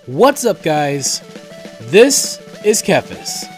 What's up, guys? This is TheKephas.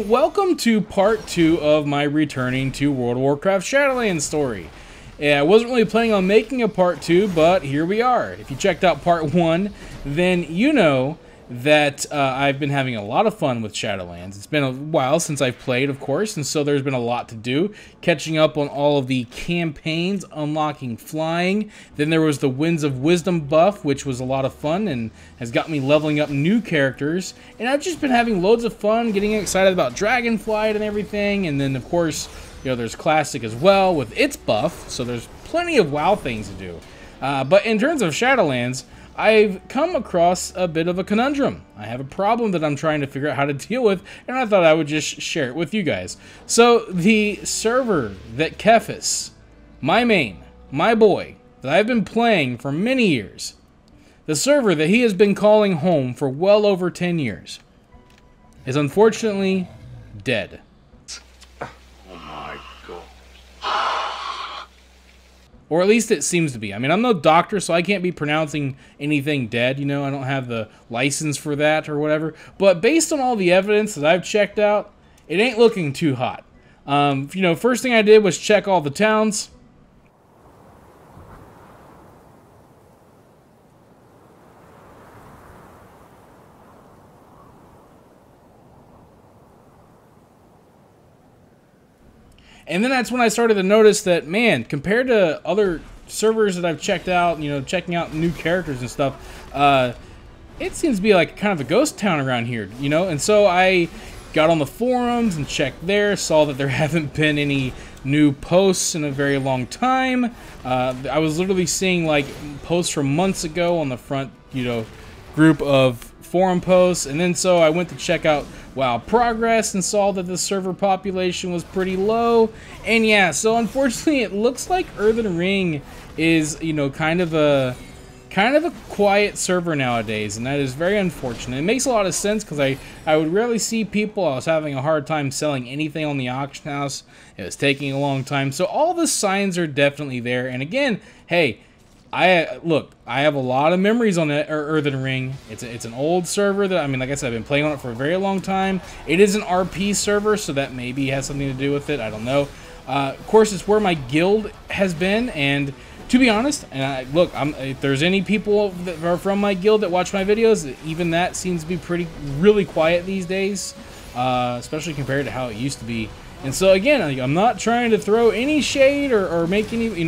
Welcome to part 2 of my returning to World of Warcraft Shadowlands story. Yeah, I wasn't really planning on making a part 2, but here we are. If you checked out part 1, then you know that I've been having a lot of fun with Shadowlands. It's been a while since I've played, of course, and so there's been a lot to do. Catching up on all of the campaigns, unlocking flying. Then there was the Winds of Wisdom buff, which was a lot of fun and has got me leveling up new characters. And I've just been having loads of fun, getting excited about Dragonflight and everything. And then, of course, you know, there's Classic as well with its buff, so there's plenty of WoW things to do. But in terms of Shadowlands, I've come across a bit of a conundrum. I have a problem that I'm trying to figure out how to deal with, and I thought I would just share it with you guys. So, the server TheKephas, my main, my boy, that I've been playing for many years, the server that he has been calling home for well over 10 years, is unfortunately dead. Or at least it seems to be. I mean, I'm no doctor, so I can't be pronouncing anything dead, you know? I don't have the license for that or whatever. But based on all the evidence that I've checked out, it ain't looking too hot. You know, first thing I did was check all the towns. And then that's when I started to notice that, man, compared to other servers that I've checked out, you know, checking out new characters and stuff, it seems to be like kind of a ghost town around here, you know? And so I got on the forums and checked there, saw that there haven't been any new posts in a very long time. I was literally seeing, like, posts from months ago on the front, you know, group of forum posts, and then so I went to check out WoW progress and saw that the server population was pretty low. And yeah, so unfortunately it looks like Earthen Ring is, you know, kind of a quiet server nowadays, and that is very unfortunate. It makes a lot of sense because I would rarely see people. I was having a hard time selling anything on the auction house. It was taking a long time. So all the signs are definitely there. And again, hey, I have a lot of memories on that Earthen Ring. It's an old server that, I mean, like I said, I've been playing on it for a very long time. It is an RP server, so that maybe has something to do with it. I don't know. Of course, it's where my guild has been, and to be honest, and if there's any people that are from my guild that watch my videos, even that seems to be really quiet these days, especially compared to how it used to be. And so again, I'm not trying to throw any shade or make any, you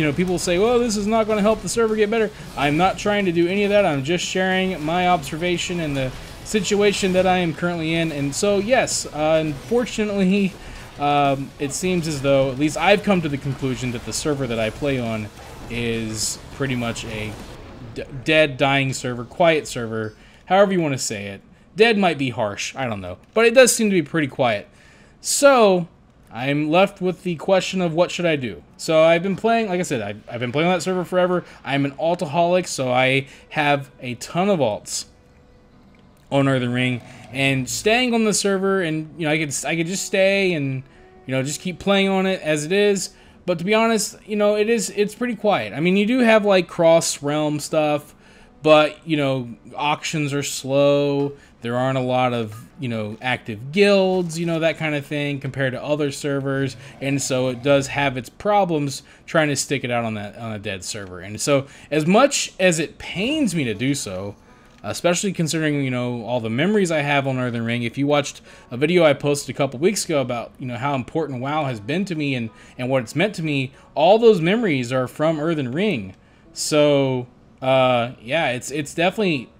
know, people say, well, this is not going to help the server get better. I'm not trying to do any of that. I'm just sharing my observation and the situation that I am currently in. And so, yes, unfortunately, it seems as though, at least I've come to the conclusion that the server that I play on is pretty much a dead, dying server, quiet server, however you want to say it. Dead might be harsh, I don't know. But it does seem to be pretty quiet. So I'm left with the question of what should I do. So I've been playing, like I said, I've been playing on that server forever. I'm an altaholic, so I have a ton of alts on Earthen Ring, and staying on the server, and you know, I could just stay and, you know, just keep playing on it as it is. But to be honest, you know, it's pretty quiet. I mean, you do have like cross realm stuff, but you know, auctions are slow. There aren't a lot of, you know, active guilds, you know, that kind of thing compared to other servers, and so it does have its problems trying to stick it out on a dead server. And so, as much as it pains me to do so, especially considering, you know, all the memories I have on Earthen Ring. If you watched a video I posted a couple weeks ago about, you know, how important WoW has been to me and what it's meant to me, all those memories are from Earthen Ring. So, yeah, it's definitely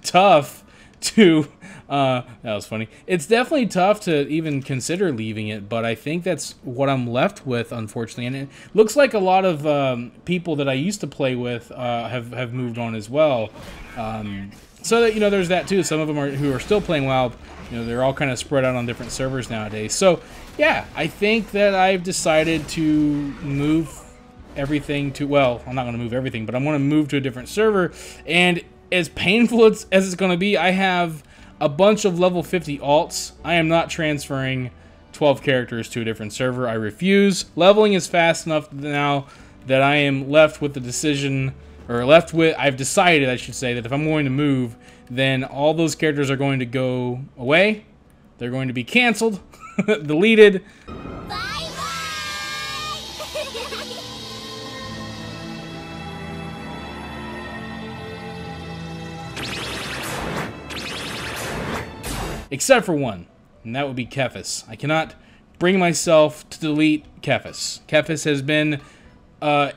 tough to, that was funny. It's definitely tough to even consider leaving it, but I think that's what I'm left with, unfortunately. And it looks like a lot of people that I used to play with have moved on as well. So that, you know, there's that too. Some of them who are still playing WoW, you know, they're all kind of spread out on different servers nowadays. So yeah, I think that I've decided to move everything to, well, I'm not going to move everything, but I'm going to move to a different server. And as painful as it's going to be, I have a bunch of level 50 alts. I am not transferring 12 characters to a different server. I refuse. Leveling is fast enough now that I am left with the decision, or I've decided, I should say, that if I'm going to move, then all those characters are going to go away. They're going to be canceled, deleted. Except for one, and that would be TheKephas. I cannot bring myself to delete TheKephas. TheKephas has been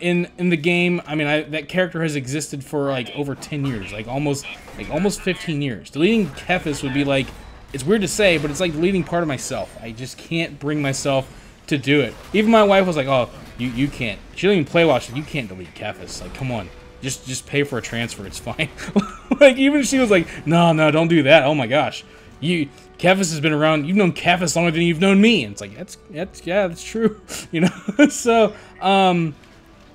in the game. I mean, that character has existed for like over 10 years, like almost 15 years. Deleting TheKephas would be like, it's weird to say, but it's like deleting part of myself. I just can't bring myself to do it. Even my wife was like, "Oh, you can't." She didn't even play WoW. She said, "You can't delete TheKephas. Like, come on, just pay for a transfer. It's fine." Like, even she was like, "No, don't do that. Oh my gosh, TheKephas has been around. You've known TheKephas longer than you've known me." And it's like, that's true, you know. So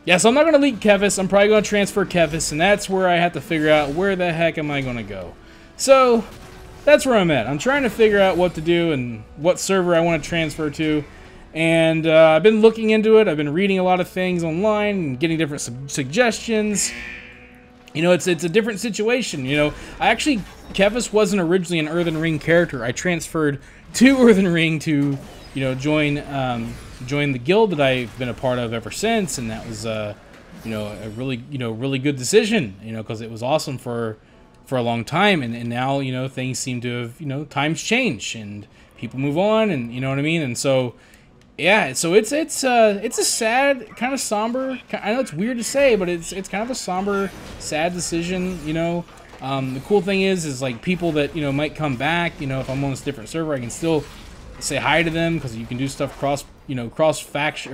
yeah, so I'm not gonna delete TheKephas. I'm probably gonna transfer TheKephas, and that's where I have to figure out where the heck am I gonna go. So that's where I'm at. I'm trying to figure out what to do and what server I want to transfer to. And I've been looking into it. I've been reading a lot of things online and getting different suggestions. You know, it's a different situation. You know, TheKephas wasn't originally an Earthen Ring character. I transferred to Earthen Ring to, you know, join the guild that I've been a part of ever since, and that was you know, a really good decision. You know, because it was awesome for a long time, and now, you know, things seem to have, you know, times change and people move on, and you know what I mean. And so yeah, so it's a sad, kind of somber, I know it's weird to say, but it's kind of a somber, sad decision, you know. The cool thing is like people that, you know, might come back, you know, if I'm on this different server, I can still say hi to them, because you can do stuff cross faction,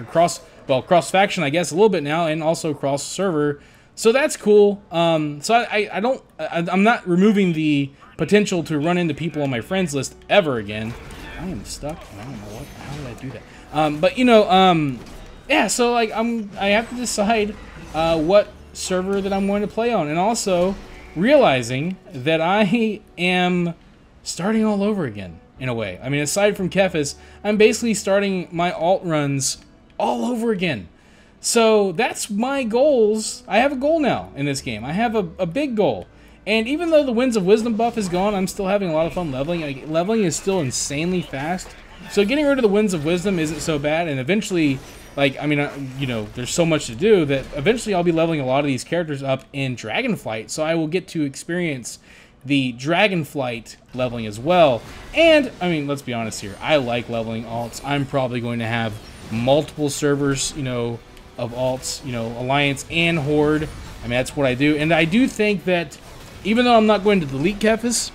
I guess, a little bit now, and also cross server. So that's cool. So I'm not removing the potential to run into people on my friends list ever again. I am stuck. I don't know how did I do that? But you know, yeah. So like I have to decide what server that I'm going to play on, and also realizing that I am starting all over again in a way. I mean, aside from TheKephas, I'm basically starting my alt runs all over again. So that's my goals. I have a goal now in this game. I have a big goal. And even though the Winds of Wisdom buff is gone, I'm still having a lot of fun leveling. Like, leveling is still insanely fast. So getting rid of the Winds of Wisdom isn't so bad. And eventually, like, I mean, you know, there's so much to do that eventually I'll be leveling a lot of these characters up in Dragonflight. So I will get to experience the Dragonflight leveling as well. And, I mean, let's be honest here. I like leveling alts. I'm probably going to have multiple servers, you know, of alts, you know, Alliance and Horde. I mean, that's what I do. And I do think that even though I'm not going to delete TheKephas,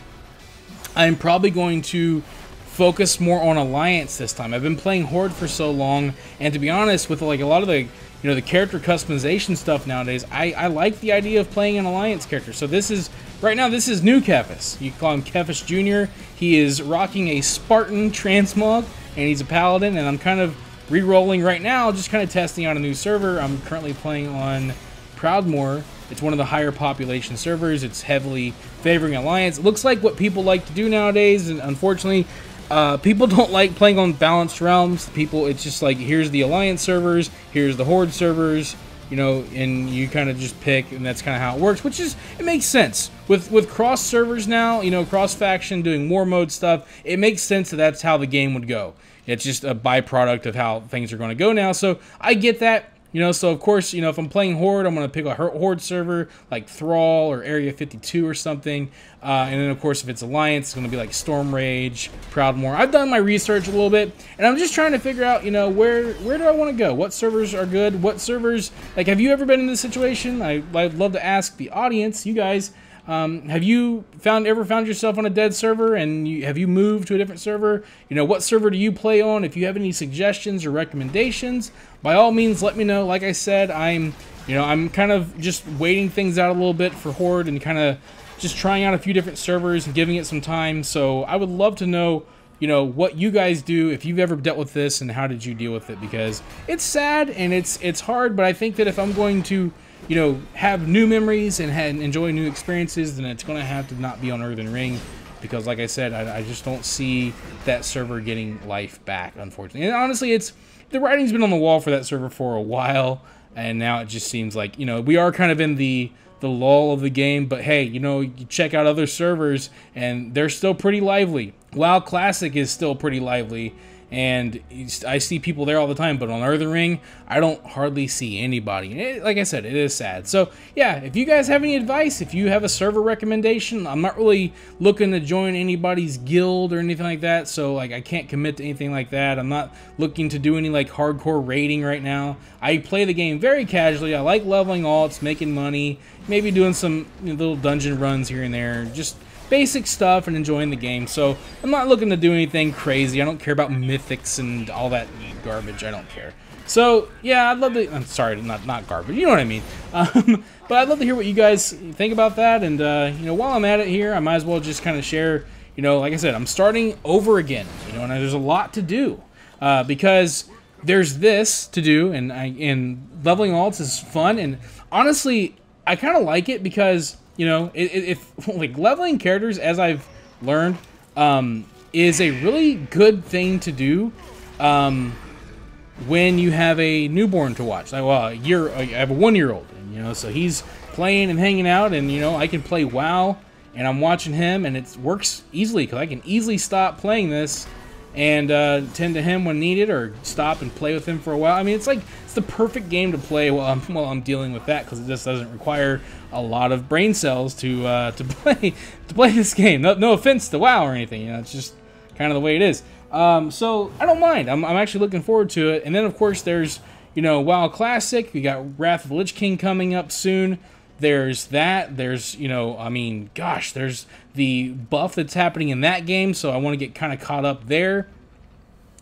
I'm probably going to focus more on Alliance this time. I've been playing Horde for so long, and to be honest, with like a lot of the, you know, the character customization stuff nowadays, I like the idea of playing an Alliance character. So this is, right now, this is new TheKephas. You call him TheKephas Jr. He is rocking a Spartan transmog, and he's a paladin, and I'm kind of re-rolling right now, just kind of testing out a new server. I'm currently playing on Proudmoore. It's one of the higher population servers. It's heavily favoring Alliance. It looks like what people like to do nowadays, and unfortunately, people don't like playing on balanced realms. It's just like, here's the Alliance servers, here's the Horde servers, you know, and you kind of just pick, and that's kind of how it works, which is, it makes sense. With cross servers now, you know, cross faction, doing war mode stuff, it makes sense that that's how the game would go. It's just a byproduct of how things are going to go now. So I get that, you know. So of course, you know, if I'm playing Horde, I'm going to pick a Horde server like Thrall or Area 52 or something. And then of course, if it's Alliance, it's going to be like Storm Rage, Proudmoore. I've done my research a little bit, and I'm just trying to figure out, you know, where do I want to go? What servers are good? What servers, like, have you ever been in this situation? I'd love to ask the audience, you guys. Have you ever found yourself on a dead server, and have you moved to a different server? You know, what server do you play on? If you have any suggestions or recommendations, by all means, let me know. Like I said, I'm kind of just waiting things out a little bit for Horde and kind of just trying out a few different servers and giving it some time. So I would love to know, you know, what you guys do, if you've ever dealt with this, and how did you deal with it? Because it's sad and it's hard, but I think that if I'm going to, you know, have new memories and enjoy new experiences, then it's going to have to not be on Earthen Ring. because, like I said, I just don't see that server getting life back, unfortunately. And honestly, the writing's been on the wall for that server for a while, and now it just seems like, you know, we are kind of in the lull of the game, but hey, you know, you check out other servers and they're still pretty lively. WoW Classic is still pretty lively, and I see people there all the time, but on Earthen Ring, I don't hardly see anybody. Like I said, it is sad. So yeah, if you guys have any advice, if you have a server recommendation, I'm not really looking to join anybody's guild or anything like that, so like I can't commit to anything like that. I'm not looking to do any like hardcore raiding right now. I play the game very casually. I like leveling alts, making money, maybe doing some little dungeon runs here and there, just basic stuff and enjoying the game. So I'm not looking to do anything crazy. I don't care about mythics and all that garbage. I don't care. So yeah, I'd love to. I'm sorry, not garbage. You know what I mean. But I'd love to hear what you guys think about that. And you know, while I'm at it here, I might as well just kind of share. You know, like I said, I'm starting over again. You know, and there's a lot to do because there's this to do, and leveling alts is fun. And honestly, I kind of like it because, you know, if like leveling characters, as I've learned, is a really good thing to do when you have a newborn to watch. Like, well, I have a 1-year-old, and, you know, so he's playing and hanging out, and, you know, I can play WoW, and I'm watching him, and it works easily because I can easily stop playing this and tend to him when needed, or stop and play with him for a while. I mean, it's the perfect game to play while I'm dealing with that, because it just doesn't require a lot of brain cells to play this game. No offense to WoW or anything, you know, it's just kind of the way it is. So I don't mind. I'm actually looking forward to it. And then of course there's, you know, WoW Classic. We got Wrath of the Lich King coming up soon. There's that. There's, you know, I mean, gosh, there's the buff that's happening in that game, so I want to get kind of caught up there.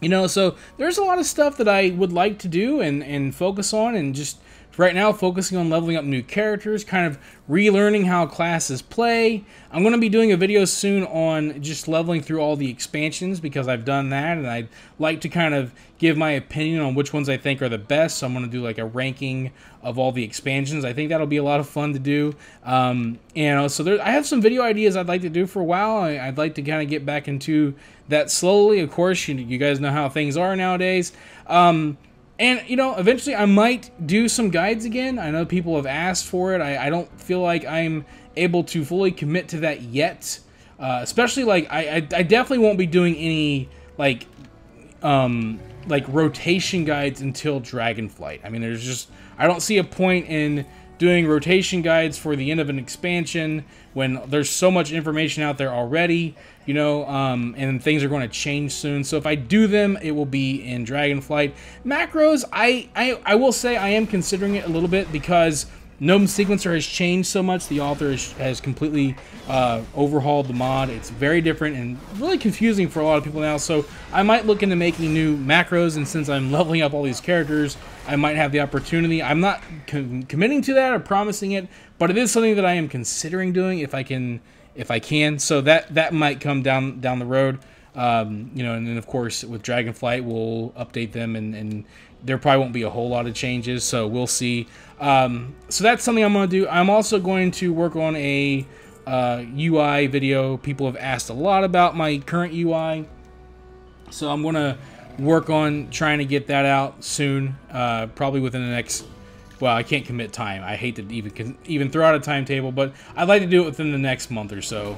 You know, so there's a lot of stuff that I would like to do and focus on, and just right now focusing on leveling up new characters, kind of relearning how classes play. I'm going to be doing a video soon on just leveling through all the expansions, because I've done that, and I'd like to kind of give my opinion on which ones I think are the best. So I'm going to do like a ranking of all the expansions. I think that'll be a lot of fun to do. You know, so I have some video ideas I'd like to do for a while. I'd like to kind of get back into that slowly. Of course, you guys know how things are nowadays. And, you know, eventually I might do some guides again. I know people have asked for it. I don't feel like I'm able to fully commit to that yet. Especially, like, I definitely won't be doing any, like rotation guides until Dragonflight. I mean, I don't see a point in doing rotation guides for the end of an expansion when there's so much information out there already, you know, and things are going to change soon. So if I do them, it will be in Dragonflight. Macros, I will say I am considering it a little bit, because Gnome Sequencer has changed so much. The author has completely overhauled the mod. It's very different and really confusing for a lot of people now. So I might look into making new macros, and since I'm leveling up all these characters, I might have the opportunity. I'm not committing to that or promising it, but it is something that I am considering doing if I can. So that might come down the road. You know, and then of course with Dragonflight, we'll update them, and there probably won't be a whole lot of changes, so we'll see. So that's something I'm going to do. I'm also going to work on a UI video. People have asked a lot about my current UI, so I'm going to work on trying to get that out soon, probably within the next... Well, I can't commit time. I hate to even throw out a timetable, but I'd like to do it within the next month or so.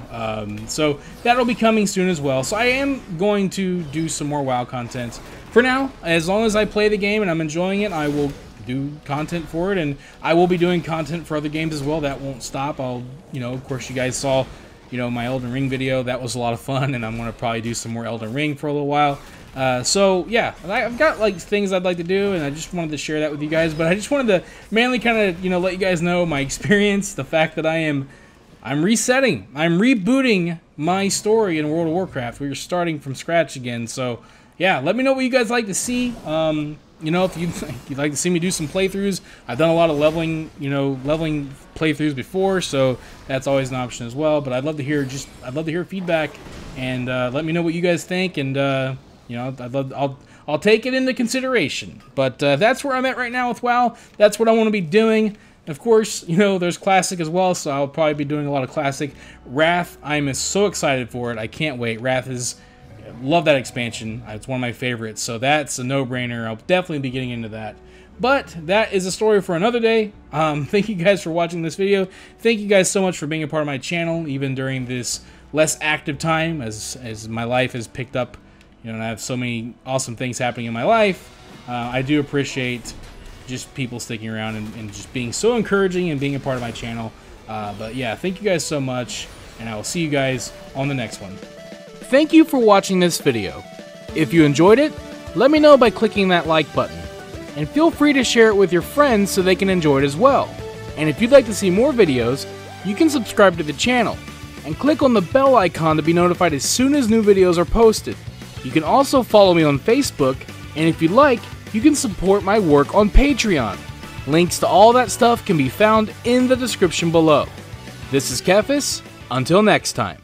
So that'll be coming soon as well. So I am going to do some more WoW content. For now, as long as I play the game and I'm enjoying it, I will do content for it, and I will be doing content for other games as well. That won't stop. You know, of course, you guys saw, you know, my Elden Ring video. That was a lot of fun, and I'm going to probably do some more Elden Ring for a little while. So yeah, I've got like things I'd like to do, and I just wanted to share that with you guys. But I just wanted to mainly kind of, you know, let you guys know my experience, the fact that I'm resetting, I'm rebooting my story in World of Warcraft. We're starting from scratch again. So yeah, let me know what you guys like to see. You know, if you'd like to see me do some playthroughs, I've done a lot of leveling playthroughs before, so that's always an option as well. But I'd love to hear feedback, and let me know what you guys think, and you know, I'll take it into consideration. But that's where I'm at right now with WoW. That's what I want to be doing. Of course, you know, there's Classic as well, so I'll probably be doing a lot of Classic. Wrath, I'm so excited for it. I can't wait. Wrath is... love that expansion. It's one of my favorites, so that's a no-brainer. I'll definitely be getting into that. But that is a story for another day. Thank you guys for watching this video. Thank you guys so much for being a part of my channel, even during this less active time, as my life has picked up. You know, and I have so many awesome things happening in my life. I do appreciate just people sticking around and just being so encouraging and being a part of my channel. But yeah, thank you guys so much, and I will see you guys on the next one. Thank you for watching this video. If you enjoyed it, let me know by clicking that like button. And feel free to share it with your friends so they can enjoy it as well. And if you'd like to see more videos, you can subscribe to the channel and click on the bell icon to be notified as soon as new videos are posted. You can also follow me on Facebook, and if you'd like, you can support my work on Patreon. Links to all that stuff can be found in the description below. This is TheKephas. Until next time.